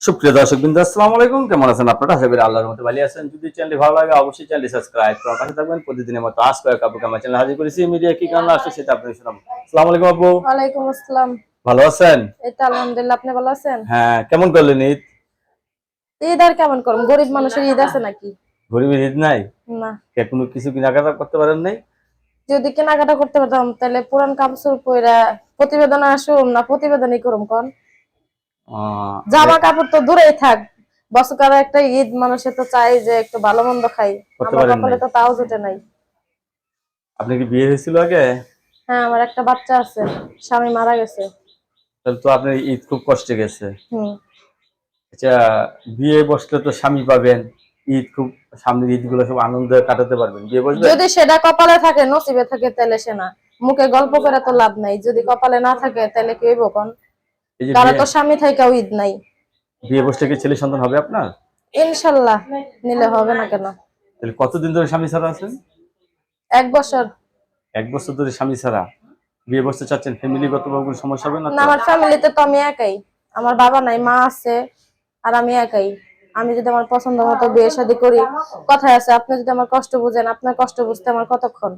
সুপ্রিয় দর্শকবৃন্দ, আসসালামু আলাইকুম। কেমন আছেন আপনারা? আশা করি আল্লাহর রহমতে ভালো আছেন। যদি চ্যানেলটি ভালো লাগে অবশ্যই চ্যানেলটি সাবস্ক্রাইব করে পাশে থাকবেন। প্রতিদিনের মতো আজ কয়েক আপুকে আমার চ্যানেলে হাজির করেছি। মিডিয়া কি কারণে আসছে সেটা আপনাদের শোনাবো। আসসালামু আলাইকুম আপু। ওয়ালাইকুম আসসালাম। ভালো আছেন? এই তো আলহামদুলিল্লাহ, আপনি ভালো আছেন? হ্যাঁ, কেমন করলেন ঈদ? ঈদ আর কেমন করুন, গরিব মানুষের ঈদ আছে নাকি? গরিবের ঈদ নাই? না। কোনো কিছু কেনাকাটা করতে পারেন নাই? যদি কেনাকাটা করতে পারতাম তাহলে পুরান কাপড় পইরা প্রতিবেদন আসুম না প্রতিবেদনই করুম কোন? জামা কাপড় তো দূরেই থাক, বছরকার একটা ঈদ মানুষে তো চাই যে একটু ভালো মন্দ খাই। করতে আমার পারেন কপালে নাই? তো তাও জুটে নাই। আপনি কি বিয়ে হয়েছিল আগে? হ্যাঁ, আমার একটা বাচ্চা আছে, স্বামী মারা গেছে। তাহলে তো আপনার ঈদ খুব কষ্টে গেছে। হুম। আচ্ছা, বিয়ে বসলে তো স্বামী পাবেন, ঈদ খুব সামনের ঈদ গুলো সব আনন্দে কাটাতে পারবেন। বিয়ে বসবেন? যদি সেটা কপালে থাকে, নসিবে থাকে, তাহলে সে না। মুখে গল্প করে তো লাভ নাই, যদি কপালে না থাকে তাহলে কি হইব কোন? এই যে কারো বিয়ে তো স্বামী থাইকাও ঈদ নাই। বিয়ে বসলে কি ছেলে সন্তান হবে আপনার? ইনশাল্লাহ, নিলে হবে না কেন? তাহলে কতদিন ধরে স্বামী ছাড়া আছেন? 1 বছর। 1 বছর ধরে স্বামী ছাড়া বিয়ে বসতে চাচ্ছেন? ফ্যামিলিগত ভাবে কোনো সমস্যা হবে না না, তো? আমার ফ্যামিলিতে তো আমি একাই। আমার বাবা নাই, মা আছে, আর আমি একাই। আমি যদি আমার পছন্দ মতো বিয়ে শাদী করি, কথায় আছে, আপনি যদি আমার কষ্ট বুঝেন, আপনার কষ্ট বুঝতে আমার কতক্ষণ?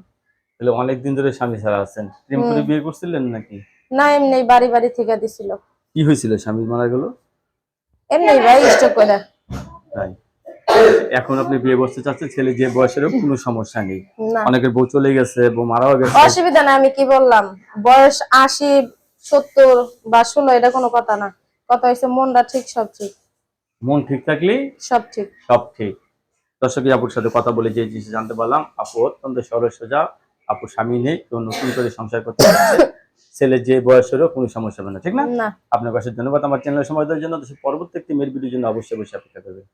তাহলে অনেকদিন ধরে স্বামী ছাড়া আছেন, প্রেম করে হুম। বিয়ে করছিলেন নাকি? না, এমনি বাড়ি বাড়ি থেকে দিছিল। কি হয়েছিল স্বামী মারা গেল? এমনি ভাই, ইষ্ট করে। তাই? এখন আপনি বিয়ে বসতে চাচ্ছেন, ছেলে যে বয়সের হোক, কোনো সমস্যা নেই। না, অনেকের বউ চলে গেছে, বউ মারাও গেছে। অসুবিধা নাই। আমি কি বললাম, বয়স 80, 70 বা 16 এটা কোনো কথা না। কথা হয়েছে মনটা ঠিক, সব ঠিক। মন ঠিক থাকলেই সব ঠিক। সব ঠিক। দর্শক, আপুর সাথে কথা বলে যে জিনিস জানতে পারলাম, আপু অত্যন্ত সরল সোজা। আপুর স্বামী নেই, কেউ নতুন করে সংসার করতে চাচ্ছে, ছেলে যে বয়সেরও কোনো সমস্যা হবে না, ঠিক না? না। আপনার কাছে ধন্যবাদ আমার চ্যানেলে সময় দেওয়ার জন্য। পরবর্তী একটি মেয়ের ভিডিওর জন্য অবশ্যই অপেক্ষা করবেন।